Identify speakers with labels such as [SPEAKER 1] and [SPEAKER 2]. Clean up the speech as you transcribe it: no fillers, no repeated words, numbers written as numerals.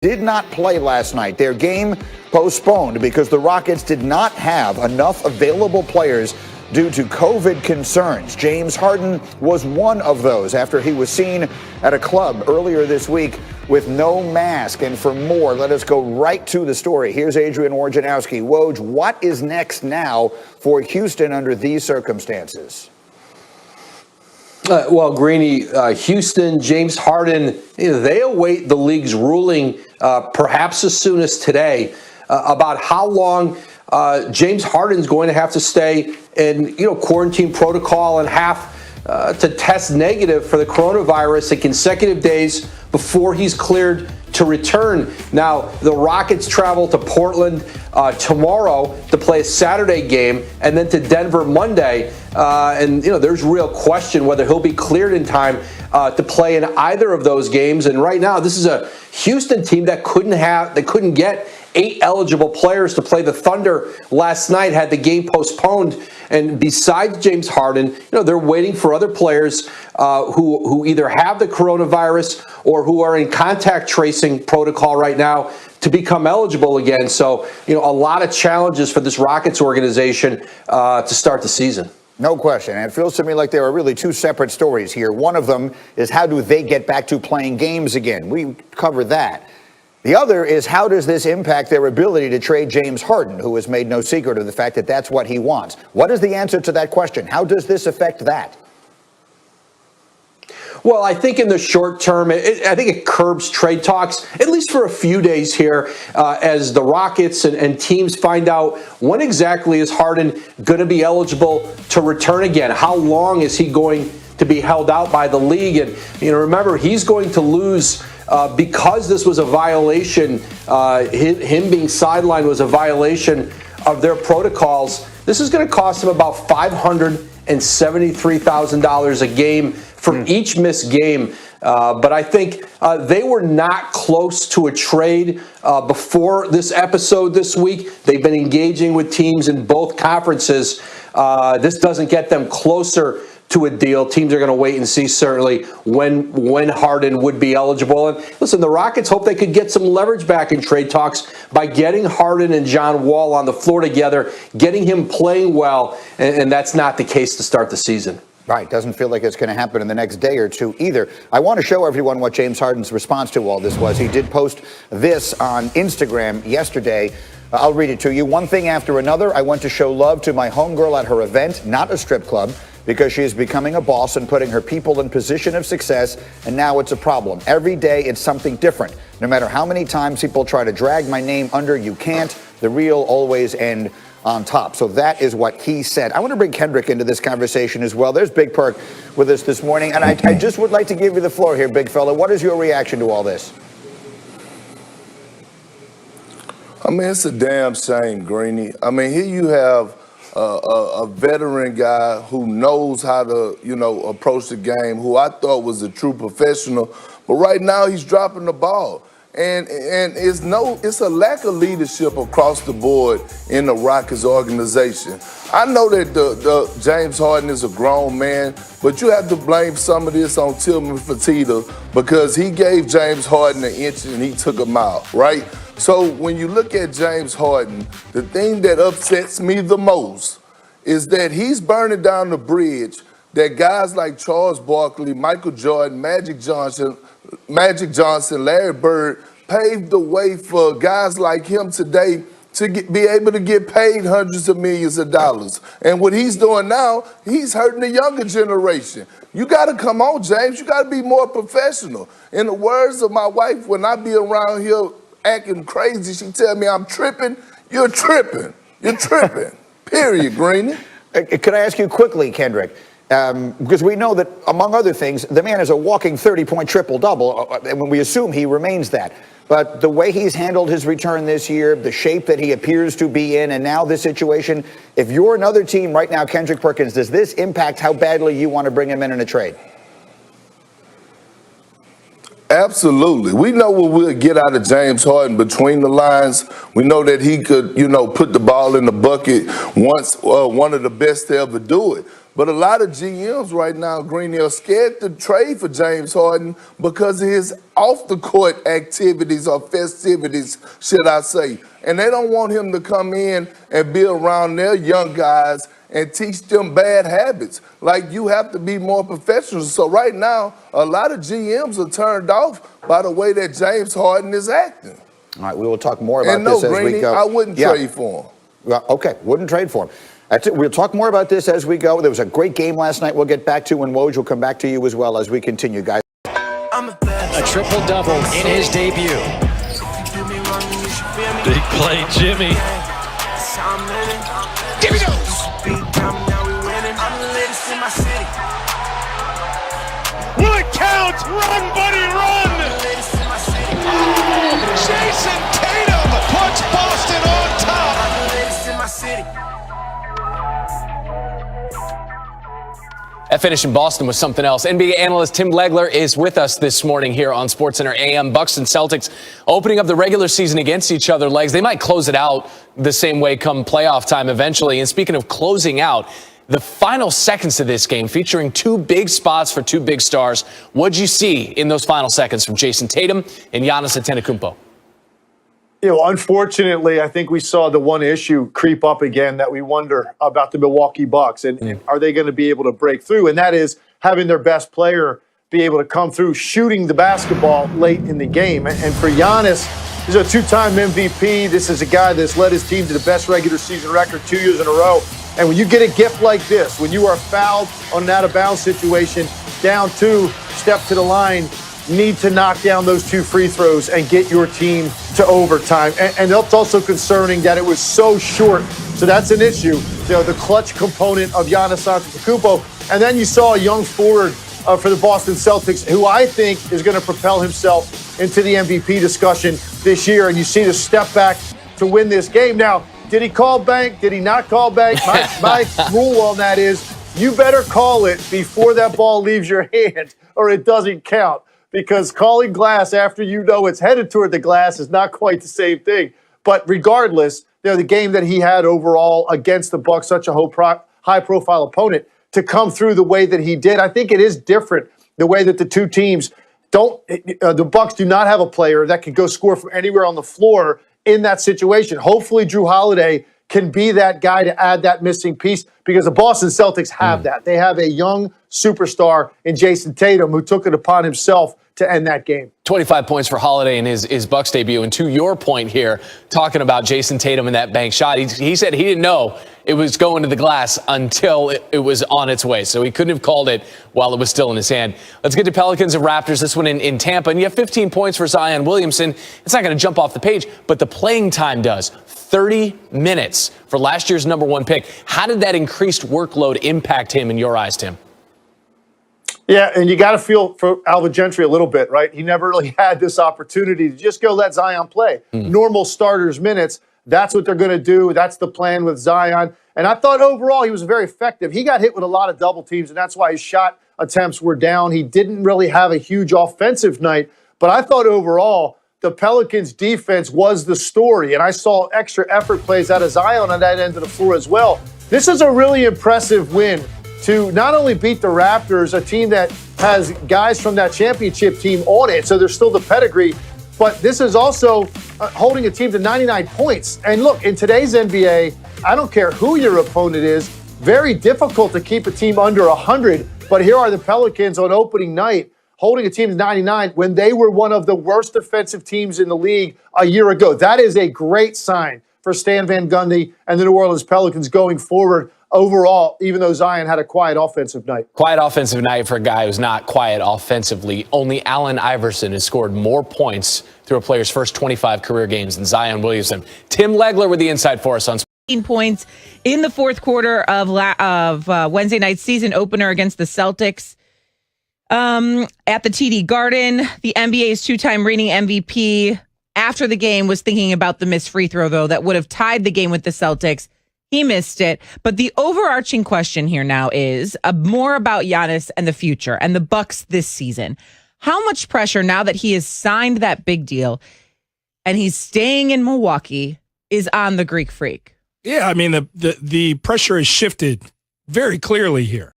[SPEAKER 1] did not play last night. Their game postponed because the Rockets did not have enough available players due to COVID concerns. James Harden was one of those after he was seen at a club earlier this week with no mask. And for more, let us go right to the story. Here's Adrian Wojnarowski. Woj, what is next now for Houston under these circumstances?
[SPEAKER 2] Well, Greeny, Houston, James Harden, they await the league's ruling perhaps as soon as today about how long James Harden's going to have to stay in, quarantine protocol and have to test negative for the coronavirus in consecutive days before he's cleared to return. Now, the Rockets travel to Portland tomorrow to play a Saturday game and then to Denver Monday. And there's real question whether he'll be cleared in time to play in either of those games. And right now, this is a Houston team that couldn't get 8 eligible players to play the Thunder last night, had the game postponed. And besides James Harden, they're waiting for other players who either have the coronavirus or who are in contact tracing protocol right now to become eligible again. So, a lot of challenges for this Rockets organization to start the season.
[SPEAKER 1] No question. And it feels to me like there are really two separate stories here. One of them is how do they get back to playing games again? We covered that. The other is how does this impact their ability to trade James Harden, who has made no secret of the fact that that's what he wants? What is the answer to that question? How does this affect that?
[SPEAKER 2] Well, I think in the short term, I think it curbs trade talks, at least for a few days here, as the Rockets and teams find out when exactly is Harden going to be eligible to return again. How long is he going to be held out by the league? And, remember, he's going to lose because this was a violation. Him being sidelined was a violation of their protocols. This is going to cost him about $573,000 a game for each missed game. But I think they were not close to a trade before this episode this week. They've been engaging with teams in both conferences. This doesn't get them closer to a deal. Teams are going to wait and see certainly when Harden would be eligible. And listen, the Rockets hope they could get some leverage back in trade talks by getting Harden and John Wall on the floor together, getting him playing well, and that's not the case to start the season.
[SPEAKER 1] Right. Doesn't feel like it's going to happen in the next day or two either. I want to show everyone what James Harden's response to all this was. He did post this on Instagram yesterday. I'll read it to you. One thing after another, I want to show love to my homegirl at her event, not a strip club, because she is becoming a boss and putting her people in position of success, and now it's a problem. Every day it's something different. No matter how many times people try to drag my name under, you can't. The real always end on top. So that is what he said. I want to bring Kendrick into this conversation as well. There's Big Perk with us this morning, and I just would like to give you the floor here, big fella. What is your reaction to all this?
[SPEAKER 3] I mean, it's a damn shame, Greeny. I mean, here you have a veteran guy who knows how to, approach the game, who I thought was a true professional, but right now he's dropping the ball. And it's a lack of leadership across the board in the Rockets organization. I know that the James Harden is a grown man, but you have to blame some of this on Tillman Fertitta because he gave James Harden an inch and he took a mile, right? So when you look at James Harden, the thing that upsets me the most is that he's burning down the bridge that guys like Charles Barkley, Michael Jordan, Magic Johnson, Larry Bird paved the way for guys like him today to be able to get paid hundreds of millions of dollars. And what he's doing now, he's hurting the younger generation. You got to come on, James. You got to be more professional. In the words of my wife, when I be around here acting crazy, she tell me I'm tripping. You're tripping. You're tripping. Period, Greeny.
[SPEAKER 1] Could I ask you quickly, Kendrick? Because we know that, among other things, the man is a walking 30-point triple-double, and we assume he remains that. But the way he's handled his return this year, the shape that he appears to be in, and now this situation, if you're another team right now, Kendrick Perkins, does this impact how badly you want to bring him in a trade?
[SPEAKER 3] Absolutely. We know what we'll get out of James Harden between the lines. We know that he could, put the ball in the bucket once, one of the best to ever do it. But a lot of GMs right now, Greeny, are scared to trade for James Harden because of his off-the-court activities or festivities, should I say. And they don't want him to come in and be around their young guys and teach them bad habits. Like, you have to be more professional. So right now, a lot of GMs are turned off by the way that James Harden is acting.
[SPEAKER 1] All right, we will talk more about
[SPEAKER 3] And no,
[SPEAKER 1] this as
[SPEAKER 3] Greeny,
[SPEAKER 1] we go.
[SPEAKER 3] I wouldn't trade for him.
[SPEAKER 1] Well, okay, wouldn't trade for him. That's it. We'll talk more about this as we go. There was a great game last night we'll get back to, and Woj will come back to you as well as we continue, guys.
[SPEAKER 4] A triple-double in his debut.
[SPEAKER 5] Big play, Jimmy.
[SPEAKER 4] Jimmy goes!
[SPEAKER 5] Will it count? Run, buddy, run! Jason Tatum puts Boston on top.
[SPEAKER 6] That finish in Boston was something else. NBA analyst Tim Legler is with us this morning here on SportsCenter AM. Bucks and Celtics opening up the regular season against each other. Legs, they might close it out the same way come playoff time eventually. And speaking of closing out, the final seconds of this game featuring two big spots for two big stars. What'd you see in those final seconds from Jason Tatum and Giannis Antetokounmpo?
[SPEAKER 7] You know, unfortunately, I think we saw the one issue creep up again that we wonder about the Milwaukee Bucks. And are they going to be able to break through? And that is having their best player be able to come through shooting the basketball late in the game. And for Giannis, he's a two-time MVP. This is a guy that's led his team to the best regular season record 2 years in a row. And when you get a gift like this, when you are fouled on an out-of-bounds situation, down two, step to the line, need to knock down those two free throws and get your team to overtime. And it's also concerning that it was so short. So that's an issue. You know, the clutch component of Giannis Antetokounmpo. And then you saw a young forward for the Boston Celtics, who I think is going to propel himself into the MVP discussion this year. And you see the step back to win this game. Now, did he call bank? Did he not call bank? My rule on that is you better call it before that ball leaves your hand or it doesn't count. Because calling glass after you know it's headed toward the glass is not quite the same thing. But regardless, you know, the game that he had overall against the Bucks, such a high-profile opponent, to come through the way that he did, I think it is different the way that the two teams don't. The Bucks do not have a player that can go score from anywhere on the floor in that situation. Hopefully, Drew Holiday can be that guy to add that missing piece because the Boston Celtics have that. They have a young superstar in Jason Tatum who took it upon himself to end that game.
[SPEAKER 6] 25 points for Holiday in his Bucks debut. And to your point here, talking about Jason Tatum and that bank shot, he said he didn't know it was going to the glass until it was on its way. So he couldn't have called it while it was still in his hand. Let's get to Pelicans and Raptors. This one in Tampa. And you have 15 points for Zion Williamson. It's not going to jump off the page, but the playing time does. 30 minutes for last year's #1 pick. How did that increased workload impact him in your eyes, Tim?
[SPEAKER 7] Yeah, and you got to feel for Alvin Gentry a little bit, right? He never really had this opportunity to just go let Zion play. Normal starters minutes, that's what they're going to do. That's the plan with Zion. And I thought overall he was very effective. He got hit with a lot of double teams, and that's why his shot attempts were down. He didn't really have a huge offensive night. But I thought overall the Pelicans' defense was the story, and I saw extra effort plays out of Zion on that end of the floor as well. This is a really impressive win to not only beat the Raptors, a team that has guys from that championship team on it, so there's still the pedigree, but this is also holding a team to 99 points. And look, in today's NBA, I don't care who your opponent is, very difficult to keep a team under 100, but here are the Pelicans on opening night holding a team to 99 when they were one of the worst defensive teams in the league a year ago. That is a great sign for Stan Van Gundy and the New Orleans Pelicans going forward. Overall, even though Zion had a quiet offensive night.
[SPEAKER 6] Quiet offensive night for a guy who's not quiet offensively. Only Allen Iverson has scored more points through a player's first 25 career games than Zion Williamson. Tim Legler with the insight for us on
[SPEAKER 8] 15 points in the fourth quarter of Wednesday night's season opener against the Celtics. At the TD Garden, the NBA's two-time reigning MVP after the game was thinking about the missed free throw, though, that would have tied the game with the Celtics. He missed it. But the overarching question here now is more about Giannis and the future and the Bucks this season. How much pressure now that he has signed that big deal and he's staying in Milwaukee is on the Greek Freak?
[SPEAKER 9] Yeah, I mean, the pressure has shifted very clearly here.